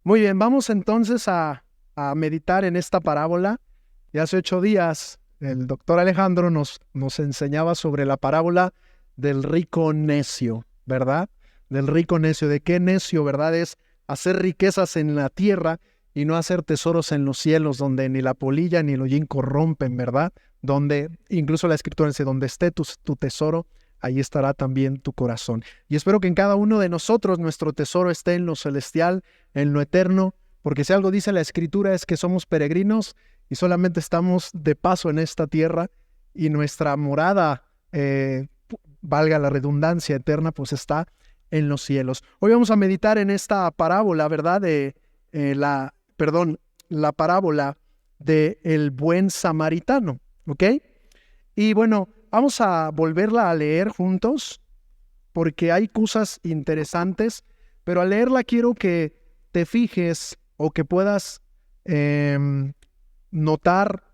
Muy bien, vamos entonces a meditar en esta parábola. Y hace 8 días el doctor Alejandro nos enseñaba sobre la parábola del rico necio, ¿verdad? Del rico necio. ¿De qué necio, verdad? Es hacer riquezas en la tierra y no hacer tesoros en los cielos, donde ni la polilla ni el hollín corrompen, ¿verdad? Donde incluso la Escritura dice, donde esté tu tesoro, ahí estará también tu corazón. Y espero que en cada uno de nosotros nuestro tesoro esté en lo celestial, en lo eterno, porque si algo dice la Escritura es que somos peregrinos y solamente estamos de paso en esta tierra y nuestra morada, valga la redundancia eterna, pues está en los cielos. Hoy vamos a meditar en esta parábola, ¿verdad? La parábola del buen samaritano, ¿ok? Y bueno, vamos a volverla a leer juntos porque hay cosas interesantes, pero al leerla quiero que te fijes o que puedas notar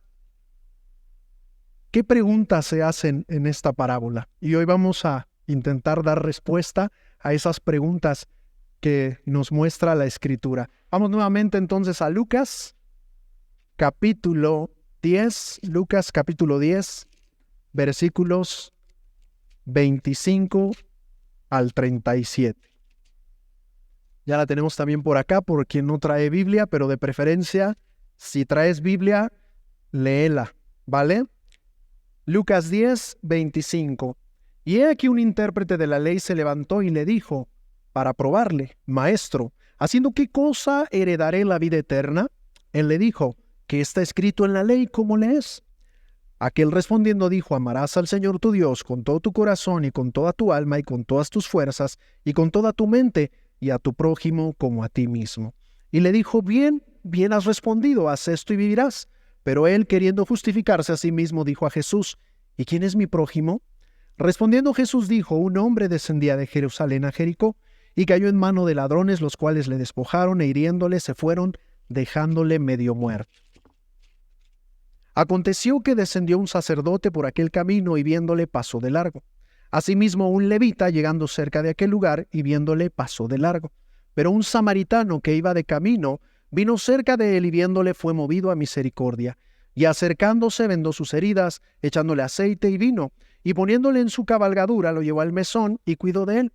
qué preguntas se hacen en esta parábola. Y hoy vamos a intentar dar respuesta a esas preguntas que nos muestra la Escritura. Vamos nuevamente entonces a Lucas, capítulo 10, versículos 25 al 37. Ya la tenemos también por acá, por quien no trae Biblia, pero de preferencia, si traes Biblia, léela, ¿vale? Lucas 10, 25. Y he aquí un intérprete de la ley se levantó y le dijo, para probarle, Maestro, ¿haciendo qué cosa heredaré la vida eterna? Él le dijo, ¿qué está escrito en la ley? ¿Cómo lees? Aquel respondiendo dijo, amarás al Señor tu Dios con todo tu corazón y con toda tu alma y con todas tus fuerzas y con toda tu mente y a tu prójimo como a ti mismo. Y le dijo, bien has respondido, haz esto y vivirás. Pero él, queriendo justificarse a sí mismo, dijo a Jesús, ¿y quién es mi prójimo? Respondiendo Jesús dijo, un hombre descendía de Jerusalén a Jericó y cayó en mano de ladrones, los cuales le despojaron e hiriéndole se fueron, dejándole medio muerto. Aconteció que descendió un sacerdote por aquel camino y viéndole pasó de largo. Asimismo un levita llegando cerca de aquel lugar y viéndole pasó de largo. Pero un samaritano que iba de camino vino cerca de él y viéndole fue movido a misericordia. Y acercándose vendó sus heridas, echándole aceite y vino, y poniéndole en su cabalgadura lo llevó al mesón y cuidó de él.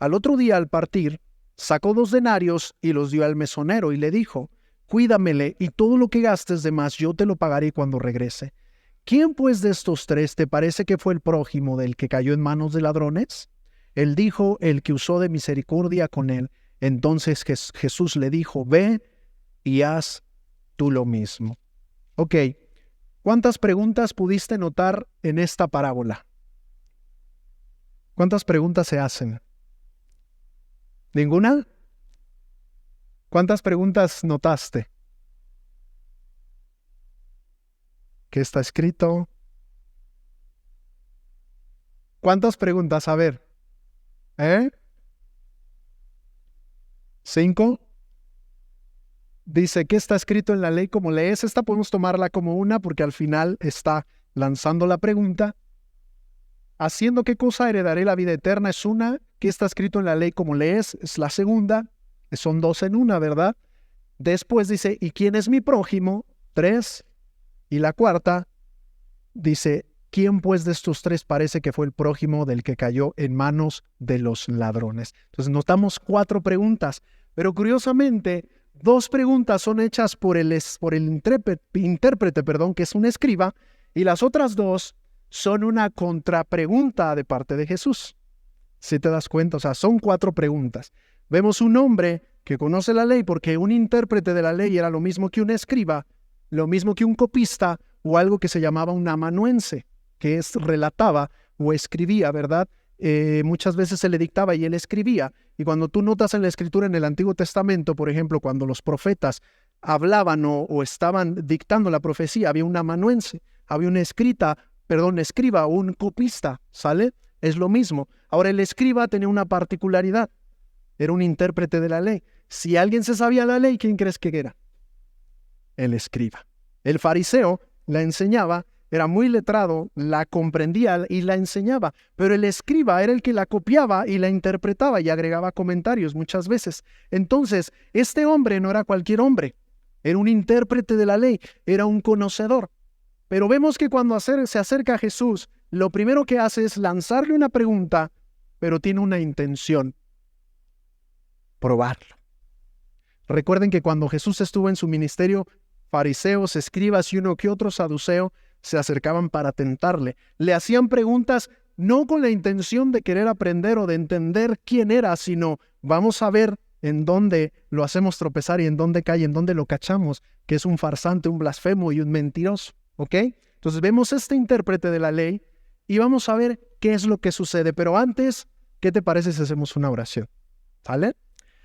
Al otro día al partir, sacó 2 denarios y los dio al mesonero y le dijo, cuídamele y todo lo que gastes de más yo te lo pagaré cuando regrese. ¿Quién pues de estos 3 te parece que fue el prójimo del que cayó en manos de ladrones? Él dijo, el que usó de misericordia con él. Entonces Jesús le dijo, ve y haz tú lo mismo. Ok, ¿cuántas preguntas pudiste notar en esta parábola? ¿Cuántas preguntas se hacen? ¿Ninguna? ¿Cuántas preguntas notaste? ¿Qué está escrito? ¿Cuántas preguntas? A ver. 5. Dice, ¿qué está escrito en la ley? Como lees, esta podemos tomarla como una porque al final está lanzando la pregunta. ¿Haciendo qué cosa heredaré la vida eterna? Es una. ¿Qué está escrito en la ley? Como lees, es la segunda. Son 2 en una, ¿verdad? Después dice, ¿y quién es mi prójimo? 3. Y la cuarta dice, ¿quién pues de estos 3 parece que fue el prójimo del que cayó en manos de los ladrones? Entonces notamos 4 preguntas, pero curiosamente 2 preguntas son hechas por el intérprete, que es un escriba, y las otras 2 son una contrapregunta de parte de Jesús. Si te das cuenta, o sea, son 4 preguntas. Vemos un hombre que conoce la ley porque un intérprete de la ley era lo mismo que un escriba, lo mismo que un copista o algo que se llamaba un amanuense, que relataba o escribía, ¿verdad? Muchas veces se le dictaba y él escribía. Y cuando tú notas en la Escritura en el Antiguo Testamento, por ejemplo, cuando los profetas hablaban o estaban dictando la profecía, había un amanuense, había un escriba o un copista, ¿sale? Es lo mismo. Ahora el escriba tenía una particularidad, era un intérprete de la ley. Si alguien se sabía la ley, ¿quién crees que era? El escriba. El fariseo la enseñaba era muy letrado, la comprendía y la enseñaba, pero el escriba era el que la copiaba y la interpretaba y agregaba comentarios muchas veces. Entonces, este hombre no era cualquier hombre, era un intérprete de la ley, era un conocedor. Pero vemos que cuando se acerca a Jesús, lo primero que hace es lanzarle una pregunta, pero tiene una intención: probarlo. Recuerden que cuando Jesús estuvo en su ministerio, fariseos, escribas y uno que otro saduceo se acercaban para tentarle. Le hacían preguntas no con la intención de querer aprender o de entender quién era, sino vamos a ver en dónde lo hacemos tropezar y en dónde cae, en dónde lo cachamos, que es un farsante, un blasfemo y un mentiroso. ¿Ok? Entonces vemos este intérprete de la ley y vamos a ver qué es lo que sucede. Pero antes, ¿qué te parece si hacemos una oración? ¿Sale?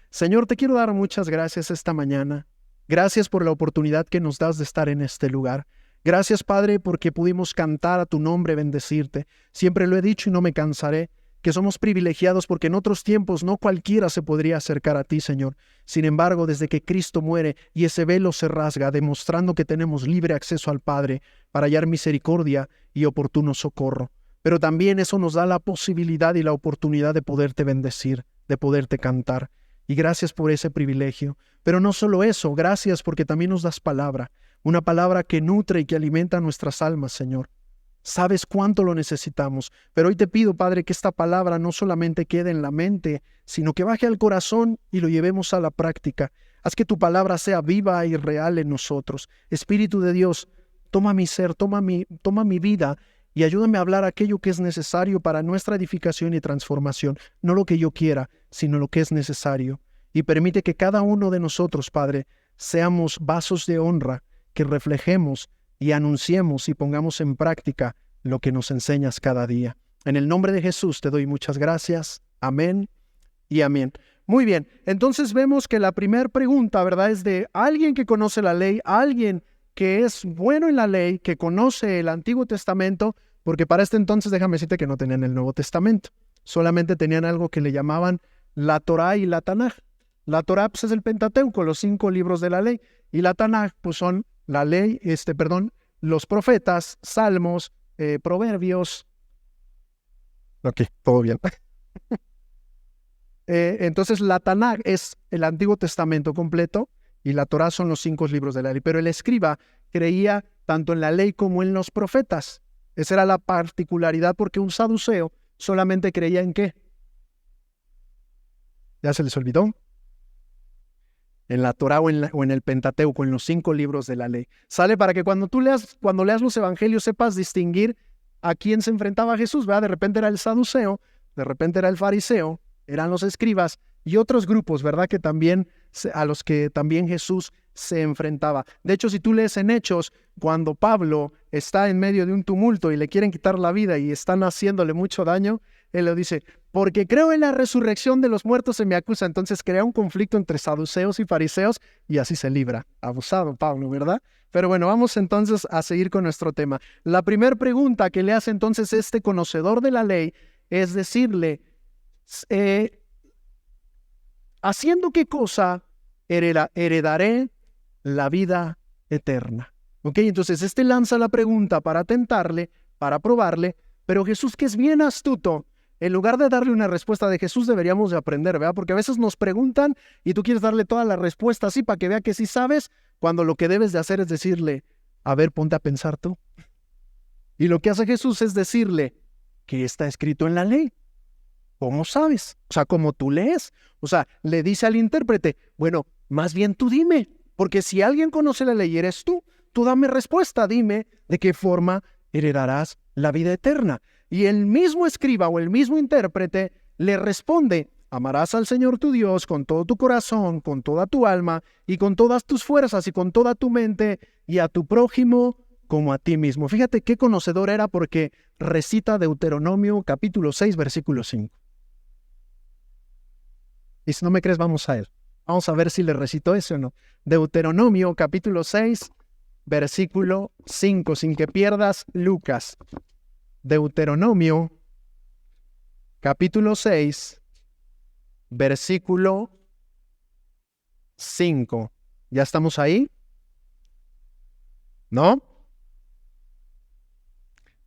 Señor, te quiero dar muchas gracias esta mañana. Gracias por la oportunidad que nos das de estar en este lugar. Gracias, Padre, porque pudimos cantar a tu nombre, bendecirte. Siempre lo he dicho y no me cansaré, que somos privilegiados porque en otros tiempos no cualquiera se podría acercar a ti, Señor. Sin embargo, desde que Cristo muere y ese velo se rasga, demostrando que tenemos libre acceso al Padre para hallar misericordia y oportuno socorro. Pero también eso nos da la posibilidad y la oportunidad de poderte bendecir, de poderte cantar. Y gracias por ese privilegio. Pero no solo eso, gracias porque también nos das palabra, una palabra que nutre y que alimenta nuestras almas, Señor. Sabes cuánto lo necesitamos, pero hoy te pido, Padre, que esta palabra no solamente quede en la mente, sino que baje al corazón y lo llevemos a la práctica. Haz que tu palabra sea viva y real en nosotros. Espíritu de Dios, toma mi ser, toma mi vida y ayúdame a hablar aquello que es necesario para nuestra edificación y transformación. No lo que yo quiera, sino lo que es necesario. Y permite que cada uno de nosotros, Padre, seamos vasos de honra, que reflejemos y anunciemos y pongamos en práctica lo que nos enseñas cada día. En el nombre de Jesús te doy muchas gracias. Amén y amén. Muy bien, entonces vemos que la primera pregunta, ¿verdad?, es de alguien que conoce la ley, alguien que es bueno en la ley, que conoce el Antiguo Testamento, porque para este entonces déjame decirte que no tenían el Nuevo Testamento, solamente tenían algo que le llamaban la Torá y la Tanaj. La Torá pues, es el Pentateuco, los 5 libros de la ley, y la Tanaj pues son la ley, los profetas, salmos, proverbios. Ok, todo bien. Entonces la Tanaj es el Antiguo Testamento completo y la Torá son los 5 libros de la ley. Pero el escriba creía tanto en la ley como en los profetas. Esa era la particularidad porque un saduceo solamente creía en ¿qué? ¿Ya se les olvidó? En la Torá o en el Pentateuco, en los 5 libros de la ley. Sale para que cuando leas los evangelios sepas distinguir a quién se enfrentaba Jesús, ¿verdad? De repente era el saduceo, de repente era el fariseo, eran los escribas y otros grupos, ¿verdad? Que también, a los que también Jesús se enfrentaba. De hecho, si tú lees en Hechos, cuando Pablo está en medio de un tumulto y le quieren quitar la vida y están haciéndole mucho daño, él le dice, porque creo en la resurrección de los muertos se me acusa. Entonces crea un conflicto entre saduceos y fariseos y así se libra. Abusado Pablo, ¿verdad? Pero bueno, vamos entonces a seguir con nuestro tema. La primera pregunta que le hace entonces este conocedor de la ley es decirle, ¿haciendo qué cosa heredaré la vida eterna? ¿Ok? Entonces lanza la pregunta para tentarle, para probarle, pero Jesús, que es bien astuto, en lugar de darle una respuesta de Jesús, deberíamos de aprender, ¿verdad? Porque a veces nos preguntan y tú quieres darle toda la respuesta así para que vea que sí sabes, cuando lo que debes de hacer es decirle, a ver, ponte a pensar tú. Y lo que hace Jesús es decirle, ¿qué está escrito en la ley? ¿Cómo sabes? O sea, ¿cómo tú lees? O sea, le dice al intérprete, bueno, más bien tú dime, porque si alguien conoce la ley eres tú dame respuesta, dime de qué forma heredarás la vida eterna. Y el mismo escriba o el mismo intérprete le responde, amarás al Señor tu Dios con todo tu corazón, con toda tu alma y con todas tus fuerzas y con toda tu mente y a tu prójimo como a ti mismo. Fíjate qué conocedor era porque recita Deuteronomio capítulo 6, versículo 5. Y si no me crees, vamos a él. Vamos a ver si le recitó ese o no. Deuteronomio capítulo 6, versículo 5, sin que pierdas Lucas. Deuteronomio, capítulo 6, versículo 5. ¿Ya estamos ahí? ¿No?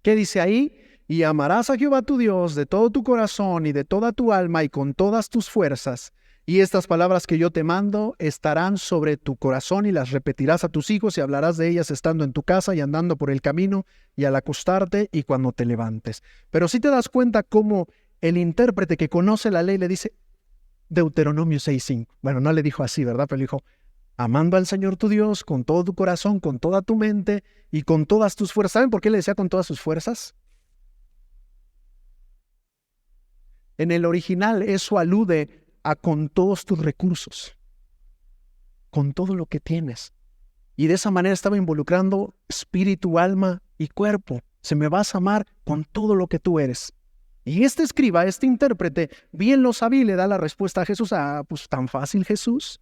¿Qué dice ahí? Y amarás a Jehová tu Dios de todo tu corazón y de toda tu alma y con todas tus fuerzas. Y estas palabras que yo te mando estarán sobre tu corazón y las repetirás a tus hijos y hablarás de ellas estando en tu casa y andando por el camino y al acostarte y cuando te levantes. Pero si te das cuenta cómo el intérprete que conoce la ley le dice Deuteronomio 6:5. Bueno, no le dijo así, ¿verdad? Pero le dijo, amando al Señor tu Dios con todo tu corazón, con toda tu mente y con todas tus fuerzas. ¿Saben por qué le decía con todas sus fuerzas? En el original eso alude a con todos tus recursos, con todo lo que tienes. Y de esa manera estaba involucrando espíritu, alma y cuerpo. Se me vas a amar con todo lo que tú eres. Y este escriba, este intérprete, bien lo sabía y le da la respuesta a Jesús. Ah, pues tan fácil, Jesús.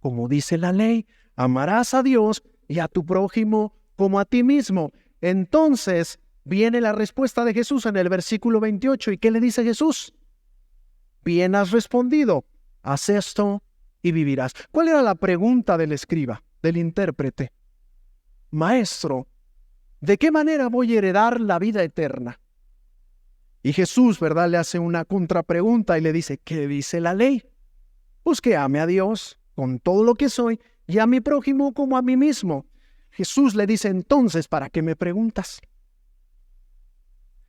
Como dice la ley, amarás a Dios y a tu prójimo como a ti mismo. Entonces viene la respuesta de Jesús en el versículo 28. ¿Y qué le dice Jesús? Bien has respondido, haz esto y vivirás. ¿Cuál era la pregunta del escriba, del intérprete? Maestro, ¿de qué manera voy a heredar la vida eterna? Y Jesús, ¿verdad?, le hace una contrapregunta y le dice, ¿qué dice la ley? Pues que ame a Dios con todo lo que soy y a mi prójimo como a mí mismo. Jesús le dice, entonces, ¿para qué me preguntas?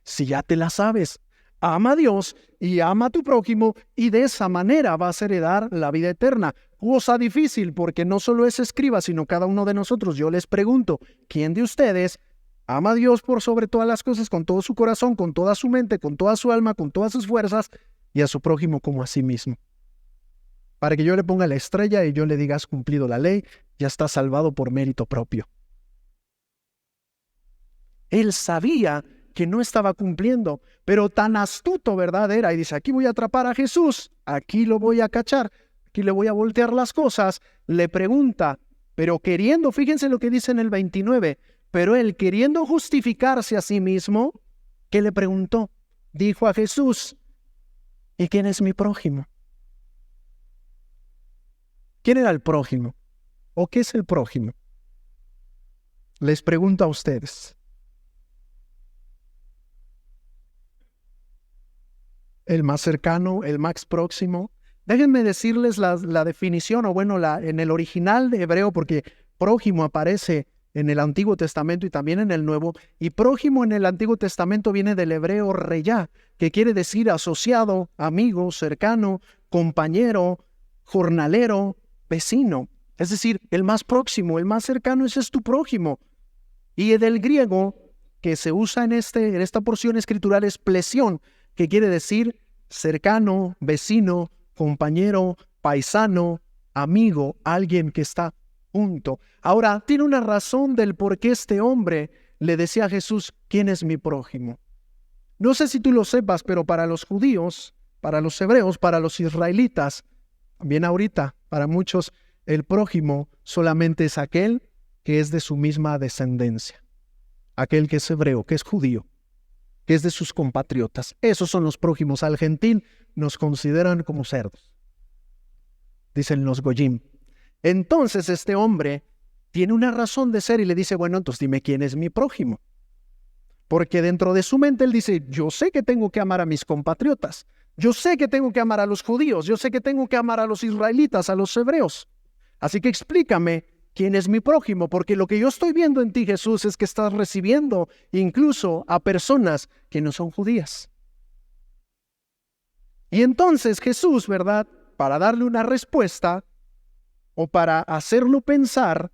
Si ya te la sabes, ama a Dios y ama a tu prójimo y de esa manera vas a heredar la vida eterna. Cosa difícil porque no solo es escriba, sino cada uno de nosotros. Yo les pregunto, ¿quién de ustedes ama a Dios por sobre todas las cosas, con todo su corazón, con toda su mente, con toda su alma, con todas sus fuerzas y a su prójimo como a sí mismo? Para que yo le ponga la estrella y yo le diga, has cumplido la ley, ya estás salvado por mérito propio. Él sabía que no estaba cumpliendo, pero tan astuto, ¿verdad? Era, y dice, aquí voy a atrapar a Jesús, aquí lo voy a cachar, aquí le voy a voltear las cosas. Le pregunta, pero queriendo, fíjense lo que dice en el 29, pero él queriendo justificarse a sí mismo, ¿qué le preguntó? Dijo a Jesús, ¿y quién es mi prójimo? ¿Quién era el prójimo? ¿O qué es el prójimo? Les pregunto a ustedes. El más cercano, el más próximo. Déjenme decirles la definición, o bueno, en el original de hebreo, porque prójimo aparece en el Antiguo Testamento y también en el Nuevo, y prójimo en el Antiguo Testamento viene del hebreo reyá, que quiere decir asociado, amigo, cercano, compañero, jornalero, vecino. Es decir, el más próximo, el más cercano, ese es tu prójimo. Y del griego que se usa en esta porción escritural es plesión, que quiere decir cercano, vecino, compañero, paisano, amigo, alguien que está junto. Ahora, tiene una razón del por qué este hombre le decía a Jesús, ¿quién es mi prójimo? No sé si tú lo sepas, pero para los judíos, para los hebreos, para los israelitas, también ahorita, para muchos, el prójimo solamente es aquel que es de su misma descendencia, aquel que es hebreo, que es judío, que es de sus compatriotas. Esos son los prójimos. Al gentil nos consideran como cerdos, dicen los goyim. Entonces este hombre tiene una razón de ser y le dice, bueno, entonces dime quién es mi prójimo. Porque dentro de su mente él dice, yo sé que tengo que amar a mis compatriotas, yo sé que tengo que amar a los judíos, yo sé que tengo que amar a los israelitas, a los hebreos. Así que explícame quién es mi prójimo, porque lo que yo estoy viendo en ti, Jesús, es que estás recibiendo incluso a personas que no son judías. Y entonces Jesús, ¿verdad?, para darle una respuesta o para hacerlo pensar,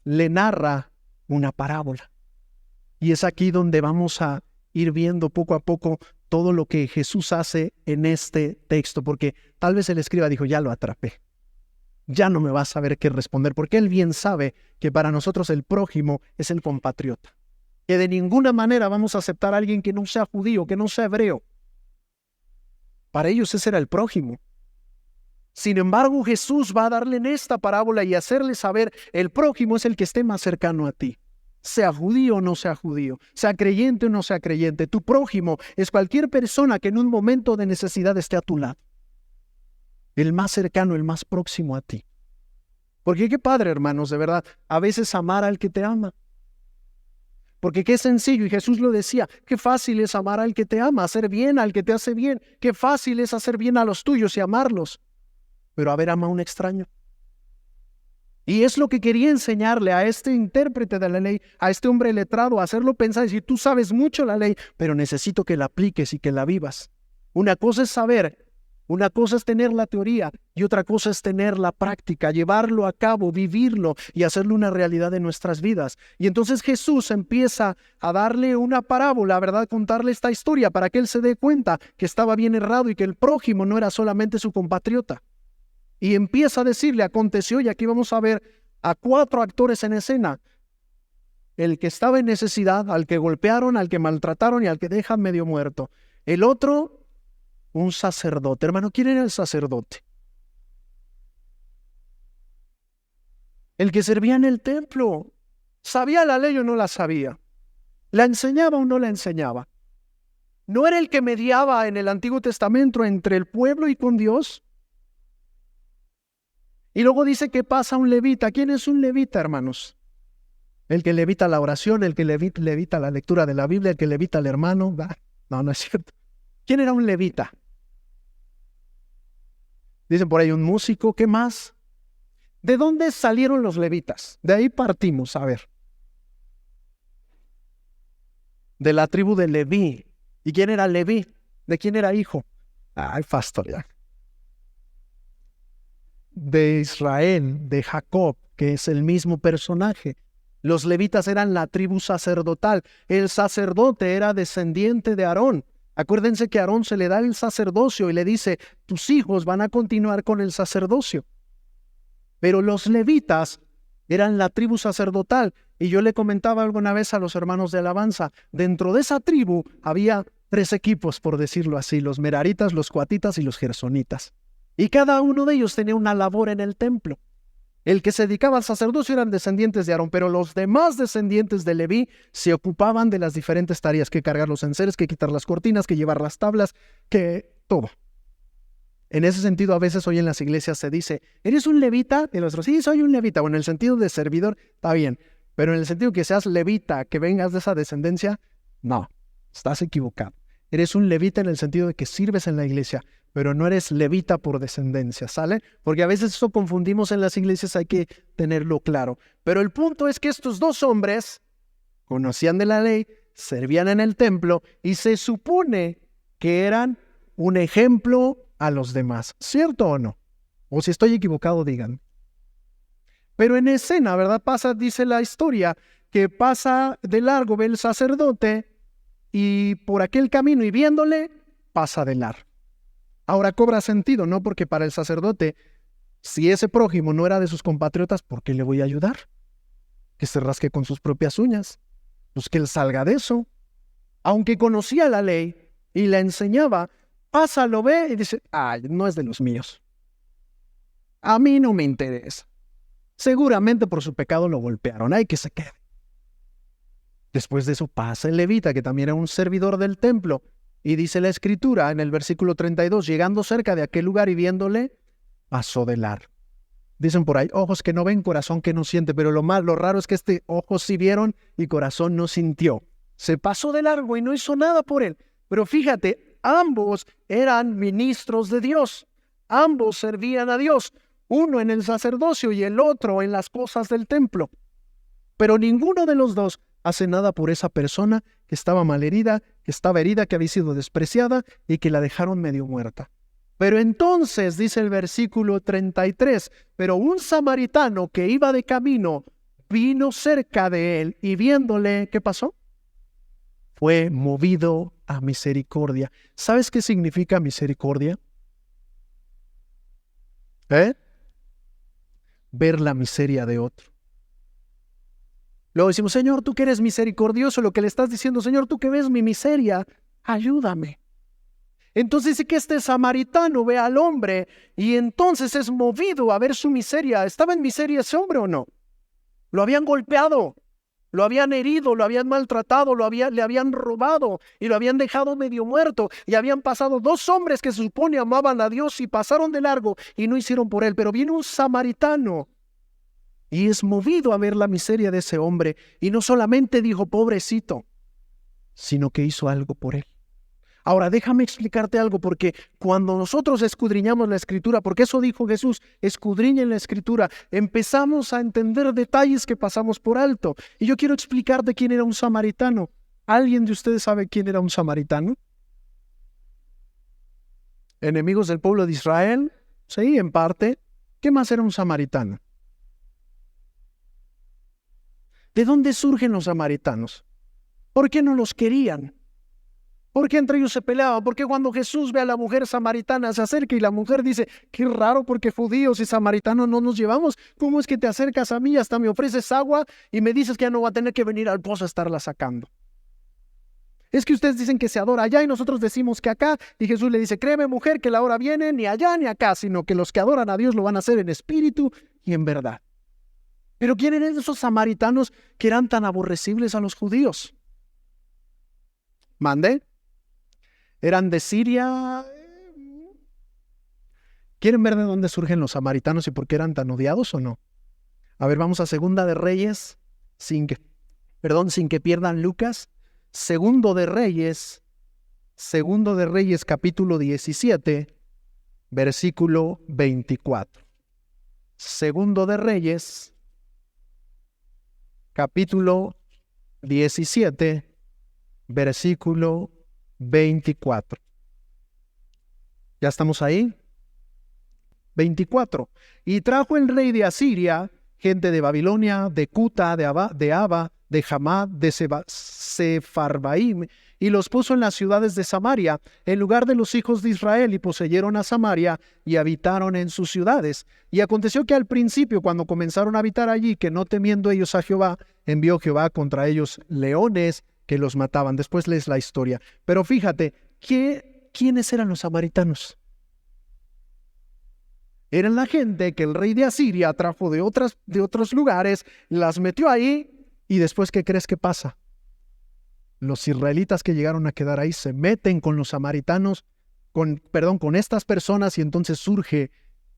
le narra una parábola. Y es aquí donde vamos a ir viendo poco a poco todo lo que Jesús hace en este texto, porque tal vez el escriba dijo, ya lo atrapé. Ya no me va a saber qué responder, porque él bien sabe que para nosotros el prójimo es el compatriota. Que de ninguna manera vamos a aceptar a alguien que no sea judío, que no sea hebreo. Para ellos ese era el prójimo. Sin embargo, Jesús va a darle en esta parábola y hacerle saber, el prójimo es el que esté más cercano a ti. Sea judío o no sea judío, sea creyente o no sea creyente. Tu prójimo es cualquier persona que en un momento de necesidad esté a tu lado. El más cercano, el más próximo a ti. Porque qué padre, hermanos, de verdad, a veces amar al que te ama. Porque qué sencillo, y Jesús lo decía, qué fácil es amar al que te ama, hacer bien al que te hace bien, qué fácil es hacer bien a los tuyos y amarlos. Pero a ver, ama a un extraño. Y es lo que quería enseñarle a este intérprete de la ley, a este hombre letrado, a hacerlo pensar y decir, tú sabes mucho la ley, pero necesito que la apliques y que la vivas. Una cosa es saber, una cosa es tener la teoría y otra cosa es tener la práctica, llevarlo a cabo, vivirlo y hacerlo una realidad en nuestras vidas. Y entonces Jesús empieza a darle una parábola, ¿verdad? Contarle esta historia para que él se dé cuenta que estaba bien errado y que el prójimo no era solamente su compatriota. Y empieza a decirle, aconteció, y aquí vamos a ver a 4 actores en escena. El que estaba en necesidad, al que golpearon, al que maltrataron y al que dejan medio muerto. El otro, un sacerdote. Hermano, ¿quién era el sacerdote? El que servía en el templo. ¿Sabía la ley o no la sabía? ¿La enseñaba o no la enseñaba? ¿No era el que mediaba en el Antiguo Testamento entre el pueblo y con Dios? Y luego dice que pasa un levita. ¿Quién es un levita, hermanos? El que levita la oración, el que levita la lectura de la Biblia, el que levita al hermano. No, no es cierto. ¿Quién era un levita? Dicen por ahí un músico. ¿Qué más? ¿De dónde salieron los levitas? De ahí partimos, a ver. De la tribu de Leví. ¿Y quién era Leví? ¿De quién era hijo? Ay, pastor, ya. De Israel, de Jacob, que es el mismo personaje. Los levitas eran la tribu sacerdotal. El sacerdote era descendiente de Aarón. Acuérdense que a Aarón se le da el sacerdocio y le dice, tus hijos van a continuar con el sacerdocio. Pero los levitas eran la tribu sacerdotal. Y yo le comentaba alguna vez a los hermanos de alabanza, dentro de esa tribu había 3 equipos, por decirlo así, los meraritas, los coatitas y los gersonitas. Y cada uno de ellos tenía una labor en el templo. El que se dedicaba al sacerdocio eran descendientes de Aarón, pero los demás descendientes de Leví se ocupaban de las diferentes tareas, que cargar los enseres, que quitar las cortinas, que llevar las tablas, que todo. En ese sentido, a veces hoy en las iglesias se dice, ¿eres un levita? Y los otros, sí, soy un levita. Bueno, en el sentido de servidor, está bien. Pero en el sentido que seas levita, que vengas de esa descendencia, no, estás equivocado. Eres un levita en el sentido de que sirves en la iglesia, pero no eres levita por descendencia, ¿sale? Porque a veces eso confundimos en las iglesias, hay que tenerlo claro. Pero el punto es que estos 2 hombres conocían de la ley, servían en el templo y se supone que eran un ejemplo a los demás, ¿cierto o no? O si estoy equivocado, digan. Pero en escena, ¿verdad? Dice la historia, que pasa de largo, ve el sacerdote y por aquel camino y viéndole, pasa de largo. Ahora cobra sentido, ¿no? Porque para el sacerdote, si ese prójimo no era de sus compatriotas, ¿por qué le voy a ayudar? Que se rasque con sus propias uñas. Pues que él salga de eso. Aunque conocía la ley y la enseñaba, pasa, lo ve y dice, ay, no es de los míos. A mí no me interesa. Seguramente por su pecado lo golpearon, hay que se quede. Después de eso pasa el levita, que también era un servidor del templo, y dice la escritura en el versículo 32, llegando cerca de aquel lugar y viéndole, pasó de largo. Dicen por ahí, ojos que no ven, corazón que no siente, pero lo raro es que ojos sí vieron y corazón no sintió. Se pasó de largo y no hizo nada por él. Pero fíjate, ambos eran ministros de Dios. Ambos servían a Dios. Uno en el sacerdocio y el otro en las cosas del templo. Pero ninguno de los dos hace nada por esa persona que estaba malherida, que estaba herida, que había sido despreciada y que la dejaron medio muerta. Pero entonces, dice el versículo 33, pero un samaritano que iba de camino vino cerca de él y viéndole, ¿qué pasó? Fue movido a misericordia. ¿Sabes qué significa misericordia? Ver la miseria de otro. Luego decimos, Señor, tú que eres misericordioso, lo que le estás diciendo, Señor, tú que ves mi miseria, ayúdame. Entonces dice que este samaritano ve al hombre y entonces es movido a ver su miseria. ¿Estaba en miseria ese hombre o no? Lo habían golpeado, lo habían herido, lo habían maltratado, le habían robado y lo habían dejado medio muerto. Y habían pasado 2 hombres que se supone amaban a Dios y pasaron de largo y no hicieron por él. Pero viene un samaritano y es movido a ver la miseria de ese hombre, y no solamente dijo pobrecito, sino que hizo algo por él. Ahora, déjame explicarte algo, porque cuando nosotros escudriñamos la Escritura, porque eso dijo Jesús, escudriñen la Escritura, empezamos a entender detalles que pasamos por alto. Y yo quiero explicarte quién era un samaritano. ¿Alguien de ustedes sabe quién era un samaritano? ¿Enemigos del pueblo de Israel? Sí, en parte. ¿Qué más era un samaritano? ¿De dónde surgen los samaritanos? ¿Por qué no los querían? ¿Por qué entre ellos se peleaban? ¿Por qué cuando Jesús ve a la mujer samaritana se acerca y la mujer dice, qué raro porque judíos y samaritanos no nos llevamos? ¿Cómo es que te acercas a mí, hasta me ofreces agua y me dices que ya no va a tener que venir al pozo a estarla sacando? Es que ustedes dicen que se adora allá y nosotros decimos que acá, y Jesús le dice, créeme mujer que la hora viene ni allá ni acá, sino que los que adoran a Dios lo van a hacer en espíritu y en verdad. Pero ¿quién eran esos samaritanos que eran tan aborrecibles a los judíos? ¿Mande? ¿Eran de Siria? ¿Quieren ver de dónde surgen los samaritanos y por qué eran tan odiados o no? A ver, vamos a Segunda de Reyes, sin que pierdan Lucas. Segundo de Reyes capítulo 17, versículo 24. Segundo de Reyes, capítulo 17, versículo 24. ¿Ya estamos ahí? 24. Y trajo el rey de Asiria gente de Babilonia, de Cuta, de Aba, de Hamad, de Sefarbaim, y los puso en las ciudades de Samaria, en lugar de los hijos de Israel, y poseyeron a Samaria, y habitaron en sus ciudades. Y aconteció que al principio, cuando comenzaron a habitar allí, que no temiendo ellos a Jehová, envió Jehová contra ellos leones que los mataban. Después lees la historia. Pero fíjate, ¿quiénes eran los samaritanos? Eran la gente que el rey de Asiria trajo de otros lugares, las metió ahí, y después, ¿qué crees que pasa? Los israelitas que llegaron a quedar ahí se meten con los samaritanos, con estas personas, y entonces surge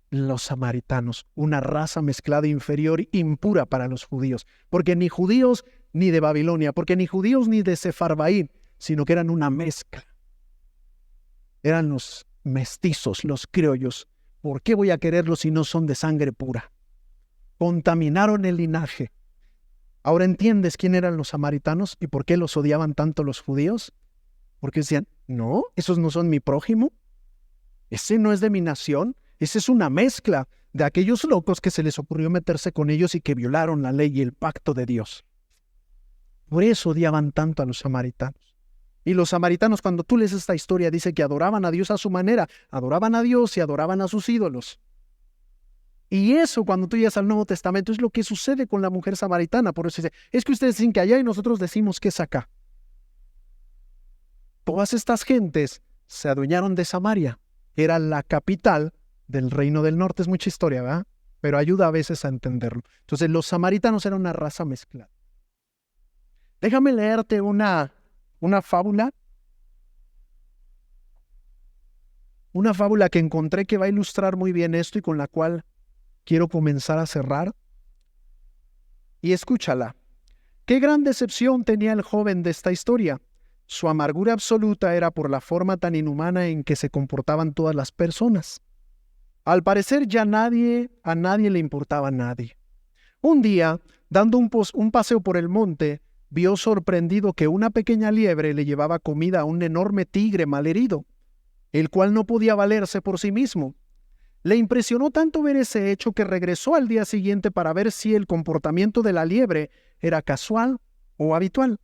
los samaritanos, una raza mezclada inferior, impura para los judíos, porque ni judíos ni de Babilonia, porque ni judíos ni de Sefarbaim, sino que eran una mezcla. Eran los mestizos, los criollos. ¿Por qué voy a quererlos si no son de sangre pura? Contaminaron el linaje. Ahora entiendes quién eran los samaritanos y por qué los odiaban tanto los judíos. Porque decían, no, esos no son mi prójimo. Ese no es de mi nación. Esa es una mezcla de aquellos locos que se les ocurrió meterse con ellos y que violaron la ley y el pacto de Dios. Por eso odiaban tanto a los samaritanos. Y los samaritanos, cuando tú lees esta historia, dice que adoraban a Dios a su manera, adoraban a Dios y adoraban a sus ídolos. Y eso, cuando tú llegas al Nuevo Testamento, es lo que sucede con la mujer samaritana. Por eso dice, es que ustedes dicen que allá y nosotros decimos que es acá. Todas estas gentes se adueñaron de Samaria. Era la capital del reino del norte. Es mucha historia, ¿verdad? Pero ayuda a veces a entenderlo. Entonces, los samaritanos eran una raza mezclada. Déjame leerte una fábula. Una fábula que encontré que va a ilustrar muy bien esto y con la cual quiero comenzar a cerrar. Y escúchala. Qué gran decepción tenía el joven de esta historia. Su amargura absoluta era por la forma tan inhumana en que se comportaban todas las personas. Al parecer ya a nadie le importaba a nadie. Un día, dando un paseo por el monte, vio sorprendido que una pequeña liebre le llevaba comida a un enorme tigre malherido, el cual no podía valerse por sí mismo. Le impresionó tanto ver ese hecho que regresó al día siguiente para ver si el comportamiento de la liebre era casual o habitual.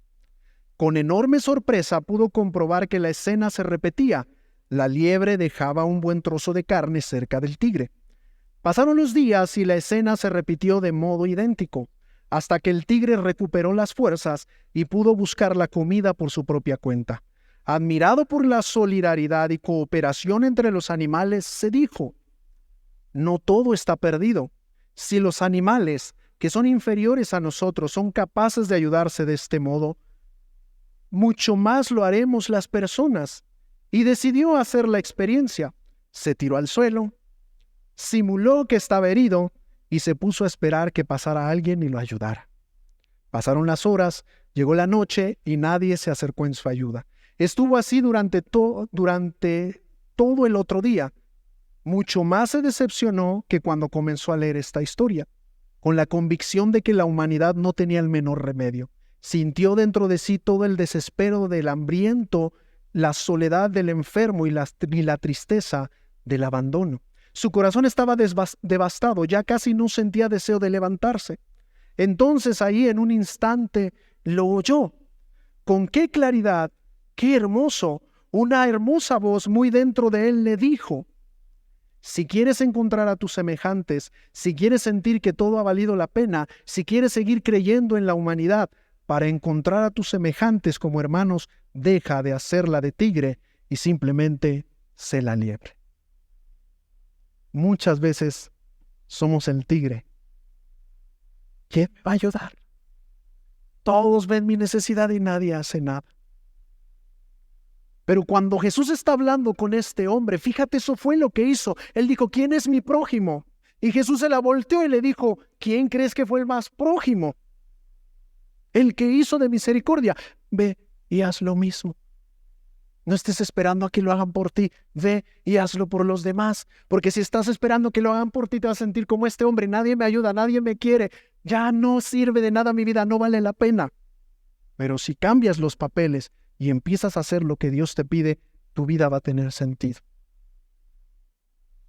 Con enorme sorpresa pudo comprobar que la escena se repetía. La liebre dejaba un buen trozo de carne cerca del tigre. Pasaron los días y la escena se repitió de modo idéntico, hasta que el tigre recuperó las fuerzas y pudo buscar la comida por su propia cuenta. Admirado por la solidaridad y cooperación entre los animales, se dijo: no todo está perdido. Si los animales, que son inferiores a nosotros, son capaces de ayudarse de este modo, mucho más lo haremos las personas. Y decidió hacer la experiencia. Se tiró al suelo, simuló que estaba herido y se puso a esperar que pasara alguien y lo ayudara. Pasaron las horas, llegó la noche y nadie se acercó en su ayuda. Estuvo así durante todo el otro día. Mucho más se decepcionó que cuando comenzó a leer esta historia, con la convicción de que la humanidad no tenía el menor remedio. Sintió dentro de sí todo el desespero del hambriento, la soledad del enfermo y la tristeza del abandono. Su corazón estaba devastado, ya casi no sentía deseo de levantarse. Entonces ahí en un instante lo oyó. Con qué claridad, qué hermoso, una hermosa voz muy dentro de él le dijo: si quieres encontrar a tus semejantes, si quieres sentir que todo ha valido la pena, si quieres seguir creyendo en la humanidad, para encontrar a tus semejantes como hermanos, deja de hacerla de tigre y simplemente sé la liebre. Muchas veces somos el tigre. ¿Quién me va a ayudar? Todos ven mi necesidad y nadie hace nada. Pero cuando Jesús está hablando con este hombre, fíjate, eso fue lo que hizo. Él dijo: ¿quién es mi prójimo? Y Jesús se la volteó y le dijo: ¿quién crees que fue el más prójimo? El que hizo de misericordia. Ve y haz lo mismo. No estés esperando a que lo hagan por ti. Ve y hazlo por los demás. Porque si estás esperando que lo hagan por ti, te vas a sentir como este hombre: nadie me ayuda, nadie me quiere. Ya no sirve de nada mi vida, no vale la pena. Pero si cambias los papeles y empiezas a hacer lo que Dios te pide, tu vida va a tener sentido.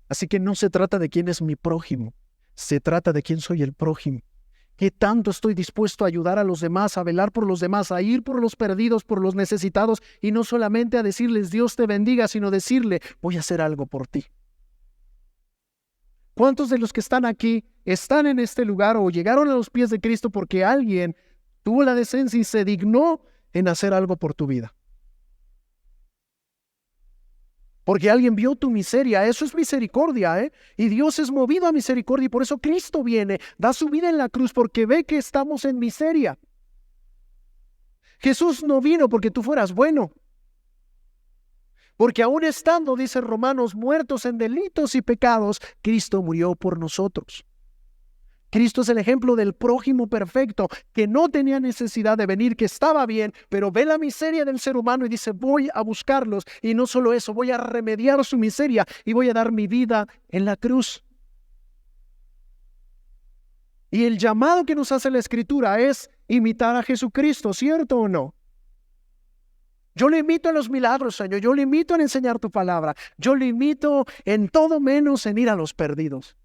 Así que no se trata de quién es mi prójimo, se trata de quién soy el prójimo. ¿Qué tanto estoy dispuesto a ayudar a los demás, a velar por los demás, a ir por los perdidos, por los necesitados, y no solamente a decirles Dios te bendiga, sino decirle: voy a hacer algo por ti? ¿Cuántos de los que están aquí están en este lugar o llegaron a los pies de Cristo porque alguien tuvo la decencia y se dignó en hacer algo por tu vida? Porque alguien vio tu miseria. Eso es misericordia, ¿eh? Y Dios es movido a misericordia, y por eso Cristo viene, da su vida en la cruz, porque ve que estamos en miseria. Jesús no vino porque tú fueras bueno, porque aún estando, dice Romanos, muertos en delitos y pecados, Cristo murió por nosotros. Cristo es el ejemplo del prójimo perfecto, que no tenía necesidad de venir, que estaba bien, pero ve la miseria del ser humano y dice: voy a buscarlos. Y no solo eso, voy a remediar su miseria y voy a dar mi vida en la cruz. Y el llamado que nos hace la Escritura es imitar a Jesucristo, ¿cierto o no? Yo le imito en los milagros, Señor. Yo le imito en enseñar tu palabra. Yo le imito en todo menos en ir a los perdidos.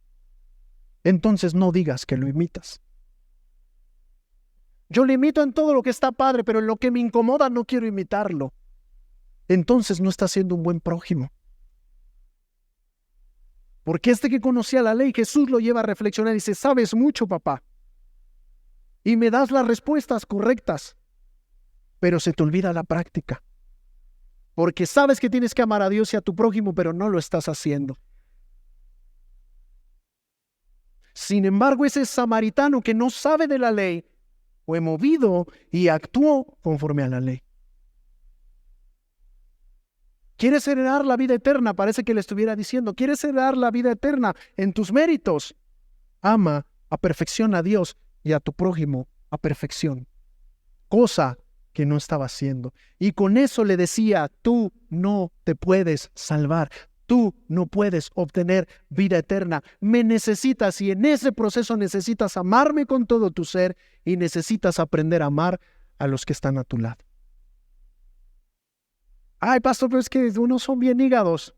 Entonces no digas que lo imitas. Yo le imito en todo lo que está padre, pero en lo que me incomoda no quiero imitarlo. Entonces no está siendo un buen prójimo. Porque este que conocía la ley, Jesús lo lleva a reflexionar y dice: sabes mucho, papá, y me das las respuestas correctas, pero se te olvida la práctica. Porque sabes que tienes que amar a Dios y a tu prójimo, pero no lo estás haciendo. Sin embargo, ese samaritano que no sabe de la ley fue movido y actuó conforme a la ley. ¿Quieres heredar la vida eterna? Parece que le estuviera diciendo: ¿quieres heredar la vida eterna en tus méritos? Ama a perfección a Dios y a tu prójimo a perfección. Cosa que no estaba haciendo. Y con eso le decía: tú no te puedes salvar. Tú no puedes obtener vida eterna. Me necesitas, y en ese proceso necesitas amarme con todo tu ser y necesitas aprender a amar a los que están a tu lado. Ay, pastor, pero es que unos son bien hígados.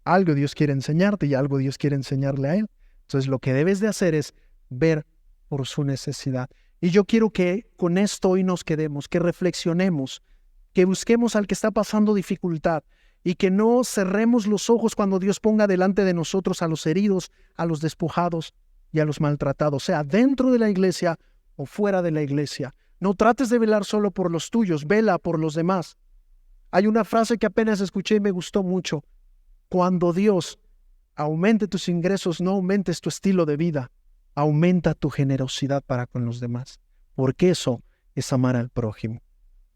Algo Dios quiere enseñarte y algo Dios quiere enseñarle a él. Entonces lo que debes de hacer es ver por su necesidad. Y yo quiero que con esto hoy nos quedemos, que reflexionemos, que busquemos al que está pasando dificultad y que no cerremos los ojos cuando Dios ponga delante de nosotros a los heridos, a los despojados y a los maltratados, sea dentro de la iglesia o fuera de la iglesia. No trates de velar solo por los tuyos, vela por los demás. Hay una frase que apenas escuché y me gustó mucho: cuando Dios aumente tus ingresos, no aumentes tu estilo de vida, aumenta tu generosidad para con los demás, porque eso es amar al prójimo.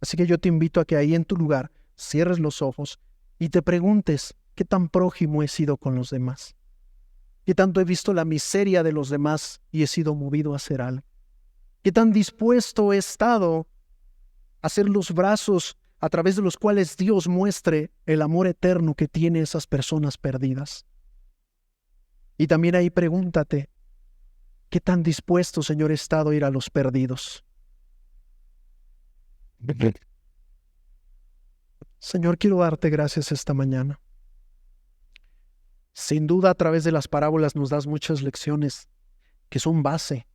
Así que yo te invito a que ahí en tu lugar cierres los ojos y te preguntes: ¿Qué tan prójimo he sido con los demás? ¿Qué tanto he visto la miseria de los demás y he sido movido a hacer algo? ¿Qué tan dispuesto he estado a ser los brazos a través de los cuales Dios muestre el amor eterno que tiene esas personas perdidas? Y también ahí pregúntate, ¿qué tan dispuesto, Señor, he estado a ir a los perdidos? Señor, quiero darte gracias esta mañana. Sin duda, a través de las parábolas nos das muchas lecciones que son base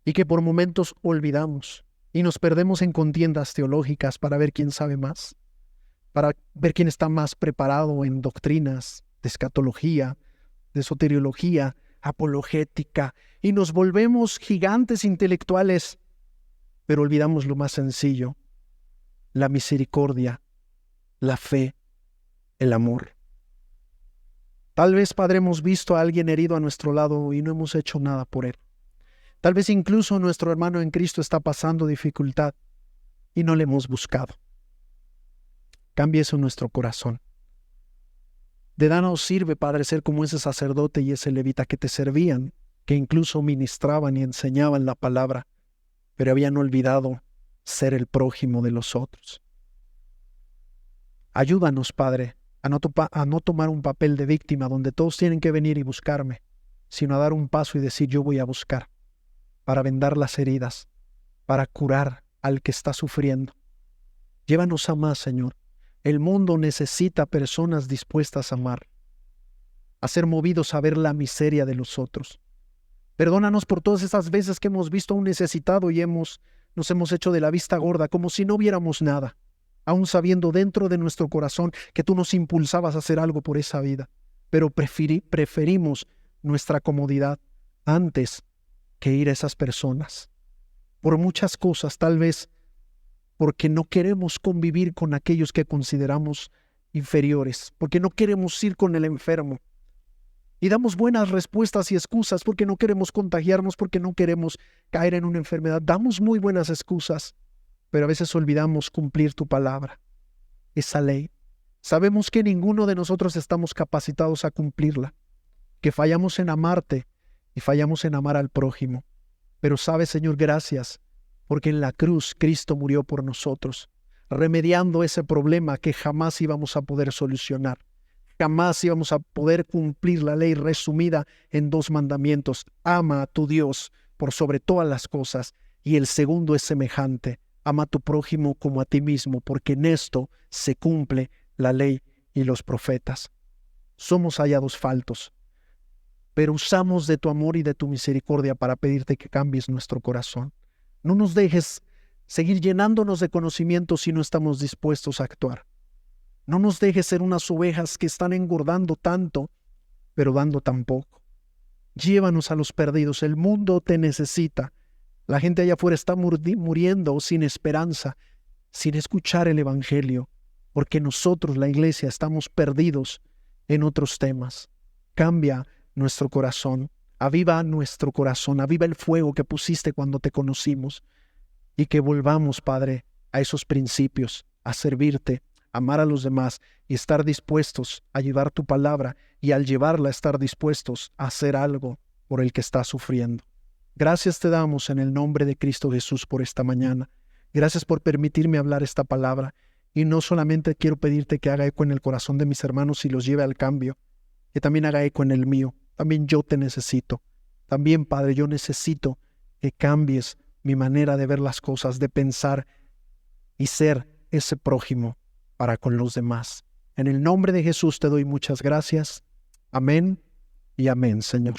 y que por momentos olvidamos y nos perdemos en contiendas teológicas para ver quién sabe más, para ver quién está más preparado en doctrinas de escatología, de soteriología, apologética, y nos volvemos gigantes intelectuales, pero olvidamos lo más sencillo, la misericordia, la fe, el amor. Tal vez, Padre, hemos visto a alguien herido a nuestro lado y no hemos hecho nada por él. Tal vez incluso nuestro hermano en Cristo está pasando dificultad y no le hemos buscado. Cambie eso en nuestro corazón. De nada nos sirve, Padre, ser como ese sacerdote y ese levita que te servían, que incluso ministraban y enseñaban la palabra, pero habían olvidado ser el prójimo de los otros. Ayúdanos, Padre, a no tomar un papel de víctima donde todos tienen que venir y buscarme, sino a dar un paso y decir yo voy a buscar, para vendar las heridas, para curar al que está sufriendo. Llévanos a más, Señor. El mundo necesita personas dispuestas a amar, a ser movidos a ver la miseria de los otros. Perdónanos por todas esas veces que hemos visto a un necesitado y nos hemos hecho de la vista gorda, como si no viéramos nada, aún sabiendo dentro de nuestro corazón que tú nos impulsabas a hacer algo por esa vida. Pero preferimos nuestra comodidad antes que ir a esas personas. Por muchas cosas, tal vez porque no queremos convivir con aquellos que consideramos inferiores, porque no queremos ir con el enfermo. Y damos buenas respuestas y excusas porque no queremos contagiarnos, porque no queremos caer en una enfermedad. Damos muy buenas excusas, pero a veces olvidamos cumplir tu palabra, esa ley. Sabemos que ninguno de nosotros estamos capacitados a cumplirla, que fallamos en amarte y fallamos en amar al prójimo. Pero sabes, Señor, gracias, porque en la cruz Cristo murió por nosotros, remediando ese problema que jamás íbamos a poder solucionar. Jamás íbamos a poder cumplir la ley resumida en 2 mandamientos. Ama a tu Dios por sobre todas las cosas. Y el segundo es semejante. Ama a tu prójimo como a ti mismo, porque en esto se cumple la ley y los profetas. Somos hallados faltos, pero usamos de tu amor y de tu misericordia para pedirte que cambies nuestro corazón. No nos dejes seguir llenándonos de conocimiento si no estamos dispuestos a actuar. No nos dejes ser unas ovejas que están engordando tanto, pero dando tan poco. Llévanos a los perdidos. El mundo te necesita. La gente allá afuera está muriendo sin esperanza, sin escuchar el Evangelio, porque nosotros, la iglesia, estamos perdidos en otros temas. Cambia nuestro corazón. Aviva nuestro corazón. Aviva el fuego que pusiste cuando te conocimos. Y que volvamos, Padre, a esos principios, a servirte, amar a los demás y estar dispuestos a llevar tu palabra y al llevarla estar dispuestos a hacer algo por el que está sufriendo. Gracias te damos en el nombre de Cristo Jesús por esta mañana. Gracias por permitirme hablar esta palabra y no solamente quiero pedirte que haga eco en el corazón de mis hermanos y los lleve al cambio, que también haga eco en el mío. También yo te necesito. También, Padre, yo necesito que cambies mi manera de ver las cosas, de pensar y ser ese prójimo para con los demás. En el nombre de Jesús te doy muchas gracias. Amén y amén, Señor.